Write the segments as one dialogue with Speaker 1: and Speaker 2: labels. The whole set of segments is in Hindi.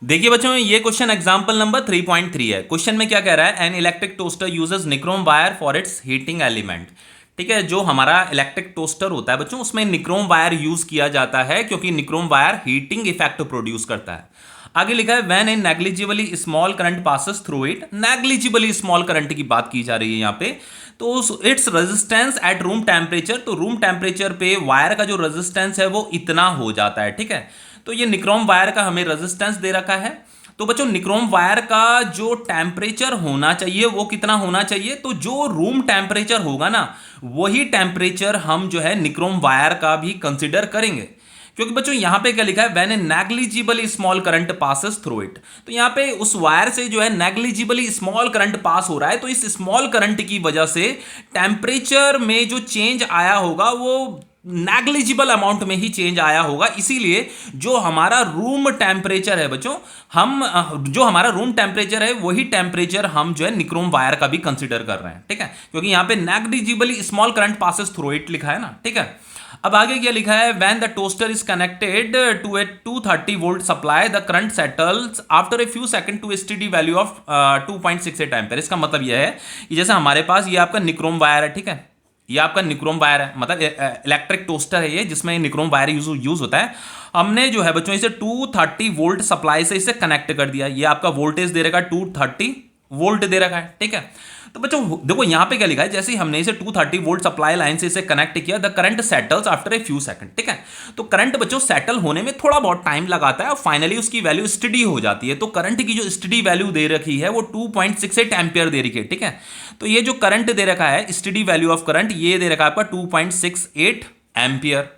Speaker 1: देखिए बच्चों, ये क्वेश्चन एग्जांपल नंबर 3.3 है। क्वेश्चन में क्या कह रहा है, an electric toaster uses nichrome wire for its heating element. ठीक है, जो हमारा इलेक्ट्रिक टोस्टर होता है बच्चों, उसमें निक्रोम वायर यूज किया जाता है क्योंकि nichrome wire heating effect produce करता है। आगे लिखा है when A negligibly small current passes through it. Negligibly small current की बात की जा रही है यहाँ पे। तो its resistance at room temperature, तो रूम टेम्परेचर पे वायर का जो रेजिस्टेंस है वो इतना हो जाता है। ठीक है, तो ये निक्रोम वायर का हमें रेजिस्टेंस दे रखा है। तो बच्चों, निक्रोम वायर का जो टेम्परेचर होना चाहिए वो कितना होना चाहिए, तो जो रूम टेम्परेचर होगा ना, वही टेम्परेचर हम जो है निक्रोम वायर का भी कंसिडर करेंगे। क्योंकि बच्चों यहां पे क्या लिखा है, when A negligibly small current passes through it. तो यहां पे उस वायर से जो है नेग्लिजिबली स्मॉल करंट पास हो रहा है, तो इस स्मॉल करंट की वजह से टेम्परेचर में जो चेंज आया होगा वो नेग्लिजिबल अमाउंट में ही चेंज आया होगा। इसीलिए जो हमारा रूम टेम्परेचर है बच्चों, हम जो हमारा रूम टेम्परेचर है वही टेम्परेचर हम जो है निक्रोम वायर का भी कंसिडर कर रहे हैं। ठीक है, क्योंकि यहां पे negligibly small current passes through it लिखा है ना। ठीक है, अब आगे क्या लिखा है, when the toaster is connected to a 230 volt supply the current settles after a few second to STD value of 2.68 ampere. इसका मतलब यह है कि जैसे हमारे पास ये आपका निक्रोम वायर है। ठीक है, ये आपका निक्रोम वायर है, मतलब इलेक्ट्रिक टोस्टर है ये, जिसमें निक्रोम वायर यूज होता है। हमने जो है बच्चों इसे 230 वोल्ट सप्लाई से इसे कनेक्ट कर दिया। ये आपका वोल्टेज दे रखा 230 वोल्ट दे रखा है। ठीक है, तो बच्चों देखो यहां पे क्या लिखा है, जैसे ही हमने इसे 230 वोल्ट सप्लाई लाइन से इसे कनेक्ट किया, the current settles after a few second. ठीक है, तो करंट बच्चों सेटल होने में थोड़ा बहुत टाइम लगाता है और फाइनली उसकी वैल्यू स्टडी हो जाती है। तो करंट की जो स्टडी वैल्यू दे रखी है वो 2.68 एम्पियर दे रखी है। ठीक है, तो ये जो करंट दे रखा है, स्टडी वैल्यू ऑफ करंट, ये दे रखा है आपका 2.68 एम्पियर।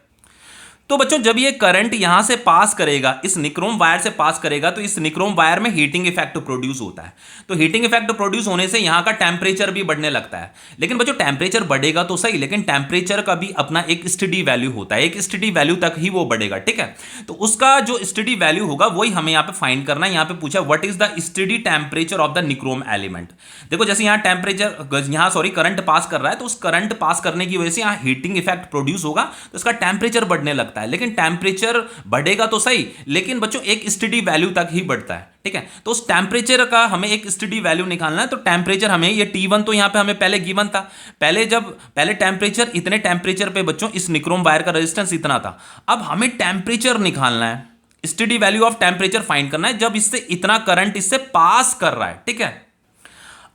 Speaker 1: तो बच्चों जब ये करंट यहां से पास करेगा, इस निक्रोम वायर से पास करेगा, तो इस निक्रोम वायर में हीटिंग इफेक्ट प्रोड्यूस होता है। तो हीटिंग इफेक्ट प्रोड्यूस होने से यहां का टेम्परेचर भी बढ़ने लगता है। लेकिन बच्चों टेम्परेचर बढ़ेगा तो सही, लेकिन टेम्परेचर का भी अपना एक स्टडी वैल्यू होता है, एक स्टडी वैल्यू तक ही वो बढ़ेगा। ठीक है, तो उसका जो स्टडी वैल्यू होगा वही हमें यहाँ पे फाइंड करना है। यहाँ पे पूछा what is the study temperature of the nichrome element. देखो जैसे यहाँ टेम्परेचर, यहाँ सॉरी करंट पास कर रहा है, तो उस करंट पास करने की वजह से यहाँ हीटिंग इफेक्ट प्रोड्यूस होगा, तो इसका टेम्परेचर बढ़ने लगता है। लेकिन टेम्परेचर बढ़ेगा तो सही, लेकिन बच्चों एक स्टडी वैल्यू तक ही बढ़ता है। ठीक है, तो उस टेम्परेचर का हमें एक स्टडी वैल्यू निकालना है। तो टेम्परेचर हमें ये T1 तो यहां पे हमें पहले गिवन था। पहले टेम्परेचर, इतने टेम्परेचर पे बच्चों इस निक्रोम वायर का रेजिस्टेंस इतना था। अब हमें टेम्परेचर निकालना है, study value of temperature find करना है जब इससे इतना करंट इससे पास कर रहा है। ठीक है,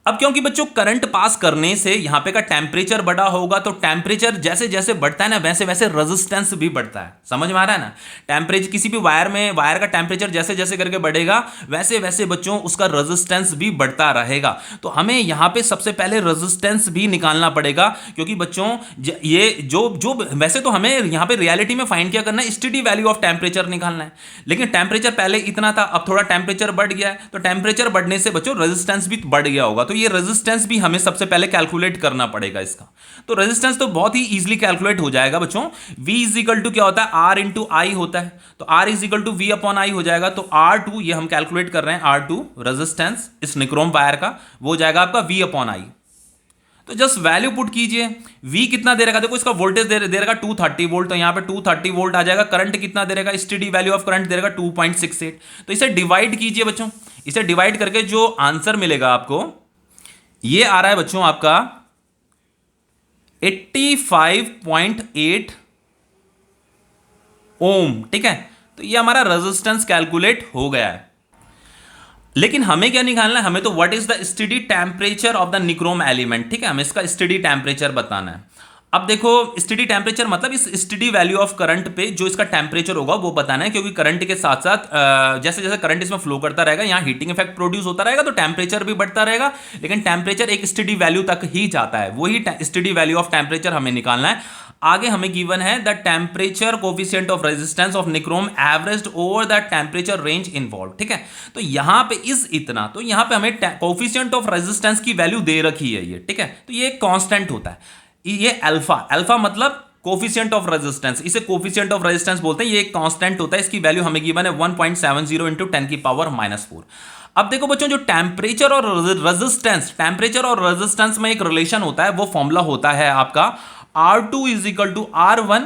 Speaker 1: अब क्योंकि बच्चों करंट पास करने से यहां पे का टेम्परेचर बढ़ा होगा, तो टेम्परेचर जैसे जैसे बढ़ता है ना, वैसे वैसे रेजिस्टेंस भी बढ़ता है। समझ में आ रहा है ना, टेम्परेचर किसी भी वायर में, वायर का टेम्परेचर जैसे जैसे करके बढ़ेगा, वैसे वैसे बच्चों उसका रेजिस्टेंस भी बढ़ता रहेगा। तो हमें यहां पे सबसे पहले रेजिस्टेंस भी निकालना पड़ेगा, क्योंकि बच्चों ये जो जो वैसे तो हमें यहां पे रियलिटी में फाइंड क्या करना है, स्टडी वैल्यू ऑफ टेम्परेचर निकालना है। लेकिन टेम्परेचर पहले इतना था, अब थोड़ा टेम्परेचर बढ़ गया है, तो टेम्परेचर बढ़ने से बच्चों रेजिस्टेंस भी बढ़ गया होगा। तो ये रेजिस्टेंस भी हमें सबसे पहले कैलकुलेट करना पड़ेगा इसका। तो रेजिस्टेंस तो बहुत ही इजीली कैलकुलेट हो जाएगा बच्चों। V इज इक्वल टू क्या होता है, R इंटू आई होता है, तो R is equal to V upon I हो जाएगा। तो R2 ये हम कैलकुलेट कर रहे हैं, R2 रेजिस्टेंस इस निक्रोम वायर का, वो हो जाएगा आपका V अपॉन आई। तो जस्ट वैल्यू पुट कीजिए, V कितना दे रखा, देखो इसका वोल्टेज दे रखा 230 वोल्ट, तो यहां पे 230 वोल्ट आ जाएगा। करंट कितना दे रखा, स्टडी वैल्यू ऑफ करंट दे रखा 2.68। तो इसे डिवाइड कीजिए बच्चों, इसे डिवाइड करके जो आंसर मिलेगा आपको, ये आ रहा है बच्चों आपका 85.8 ओम। ठीक है, तो ये हमारा रेजिस्टेंस कैलकुलेट हो गया है। लेकिन हमें क्या निकालना है, हमें तो what is the study temperature of the nichrome element. ठीक है, हमें इसका स्टडी टेम्परेचर बताना है। अब देखो स्टडी टेम्परेचर मतलब इस स्टडी वैल्यू ऑफ करंट पे जो इसका टेम्परेचर होगा वो बताना है, क्योंकि करंट के साथ साथ जैसे जैसे करंट इसमें फ्लो करता रहेगा, यहाँ हीटिंग इफेक्ट प्रोड्यूस होता रहेगा, तो टेम्परेचर भी बढ़ता रहेगा। लेकिन टेम्परेचर एक स्टडी वैल्यू तक ही जाता है, वही स्टडी वैल्यू ऑफ टेम्परेचर हमें निकालना है। आगे हमें गिवन है the temperature coefficient of resistance of nichrome averaged over the temperature range involve. ठीक है, तो यहां पे इस इतना, तो यहां पे हमें कोफिशिएंट ऑफ रेजिस्टेंस की वैल्यू दे रखी है ये। ठीक है, तो ये कांस्टेंट होता है, ये अल्फा, अल्फा मतलब कोफिशिएंट ऑफ रेजिस्टेंस, इसे कोफिशिएंट ऑफ रेजिस्टेंस बोलते हैं। ये एक कांस्टेंट होता है, इसकी वैल्यू हमें गिवन है 1.70 इंटू 10 की पावर -4। अब देखो बच्चों जो टेम्परेचर और रेजिस्टेंस, टेम्परेचर और रेजिस्टेंस में एक रिलेशन होता है, वो फॉर्मूला होता है आपका R2 is equal to R1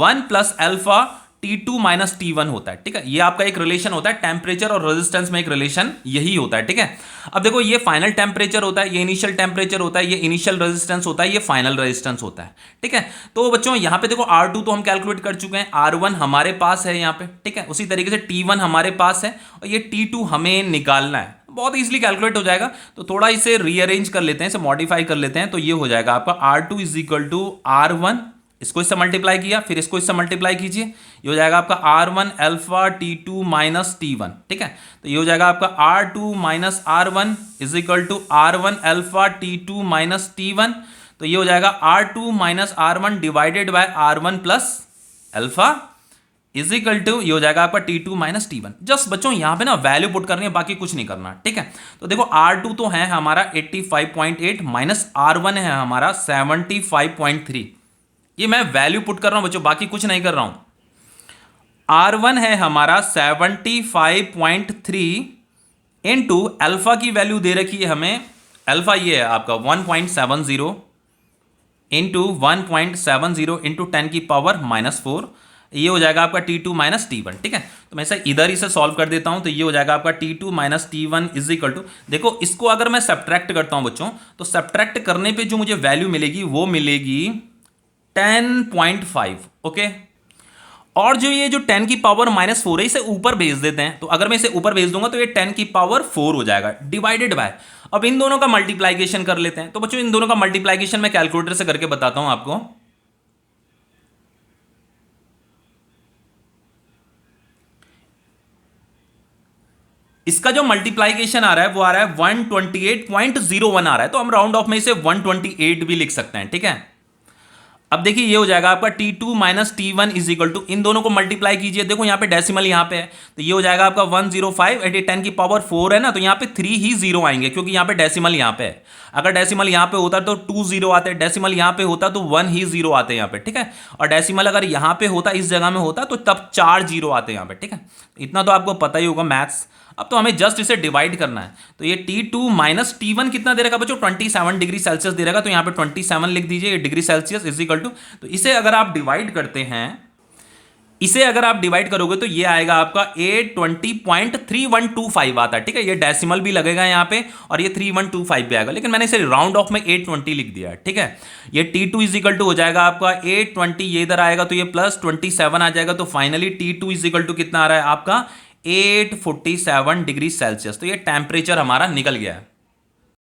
Speaker 1: 1 plus alpha T2 minus T1 होता है। ठीक है, ये आपका एक रिलेशन होता है, टेम्परेचर और रेजिस्टेंस में एक रिलेशन यही होता है। ठीक है, अब देखो ये फाइनल टेम्परेचर होता है, ये इनिशियल टेम्परेचर होता है, ये इनिशियल रेजिस्टेंस होता है, ये फाइनल रेजिस्टेंस होता है। ठीक है, तो बच्चों यहाँ पे देखो R2 तो हम कैलकुलेट कर चुके हैं, R1 हमारे पास है यहाँ पे। ठीक है, उसी तरीके से T1 हमारे पास है और ये T2 हमें निकालना है। बहुत इजीली कैलकुलेट हो जाएगा, तो थोड़ा इसे रीअरेंज कर लेते हैं, इसे मॉडिफाई कर लेते हैं, तो ये हो जाएगा आपका R2 is equal to R1, इसको इससे मल्टीप्लाई किया, फिर इसको इससे मल्टीप्लाई कीजिए, ये हो जाएगा आपका R1 alpha T2 minus T1। ठीक है, तो ये हो जाएगा आपका R2 minus R1 is equal to R1 alpha T2 minus T1। तो ये हो जाएगा R2 minus R1 divided by R1 plus alpha is equal to, ये हो जाएगा आपका T2 माइनस T1। जस्ट बच्चों यहाँ पे ना वैल्यू पुट करनी है, बाकी कुछ नहीं करना। ठीक है, तो देखो R2 तो है हमारा 85.8 माइनस R1 है हमारा 75.3। ये मैं वैल्यू पुट कर रहा हूं बच्चों, बाकी कुछ नहीं कर रहा हूं। R1 है हमारा 75.3 इंटू अल्फा की वैल्यू दे रखी है हमें, अल्फा ये है आपका 1.70 इंटू 1.70 इंटू 10 की पावर -4, ये हो जाएगा आपका T2 माइनस T1। ठीक है, तो मैं इसे इधर ही से सॉल्व कर देता हूं, तो ये हो जाएगा आपका T2 minus T1 is equal to, देखो इसको अगर मैं सब्ट्रैक्ट करता हूं बच्चों, तो सब्ट्रैक्ट करने पे जो मुझे वैल्यू मिलेगी वो मिलेगी 10.5। ओके, और जो ये जो 10 की पावर -4 है, इसे ऊपर भेज देते हैं, तो अगर मैं इसे ऊपर भेज दूंगा तो ये 10 की पावर 4 हो जाएगा डिवाइडेड बाय, अब इन दोनों का मल्टीप्लाइकेशन कर लेते हैं। तो बच्चों इन दोनों का मल्टीप्लाइकेशन मैं कैलकुलेटर से करके बताता हूं आपको। इसका जो मल्टीप्लाइकेशन आ रहा है वो आ रहा है 128.01 आ रहा है, तो हम राउंड ऑफ में इसे 128 भी लिख सकते हैं। ठीक है, अब देखिए ये हो जाएगा आपका T2 minus T1 is equal to, इन दोनों को मल्टीप्लाई कीजिए, देखो यहाँ पे डेसिमल यहाँ पे है, तो ये हो जाएगा आपका 105 एट 10 की पावर 4 है ना, तो यहाँ पे 3 ही जीरो आएंगे क्योंकि यहाँ पे डेसिमल यहाँ पे है। अगर डेसिमल यहाँ पे होता तो 2 जीरो आते, डेसिमल यहाँ पे होता तो 1 ही जीरो आते यहाँ पे। ठीक है, और डेसिमल अगर यहाँ पे होता, इस जगह में होता, तो तब 4 जीरो आते यहाँ पे। ठीक है, इतना तो आपको पता ही होगा मैथ्स। अब तो हमें जस्ट इसे डिवाइड करना है, तो ये T2 माइनस T1 कितना दे रखा बच्चों, 27 डिग्री सेल्सियस दे रखा, तो यहाँ पे 27 लिख दीजिए degree Celsius is equal to, तो इसे अगर आप डिवाइड करते हैं, इसे अगर आप डिवाइड करोगे तो ये आएगा आपका 820.3125 आता है। ठीक है, ये डेसिमल भी लगेगा यहाँ पे और ये 3125 भी आएगा, लेकिन मैंने इसे राउंड ऑफ में 820 लिख दिया है। ठीक है, ये T2 इज इक्वल टू हो जाएगा आपका 820, ये इधर आएगा तो ये प्लस 27 आ जाएगा, तो finally T2 is equal to कितना आ रहा है आपका 847 डिग्री सेल्सियस। तो ये टेम्परेचर हमारा निकल गया है।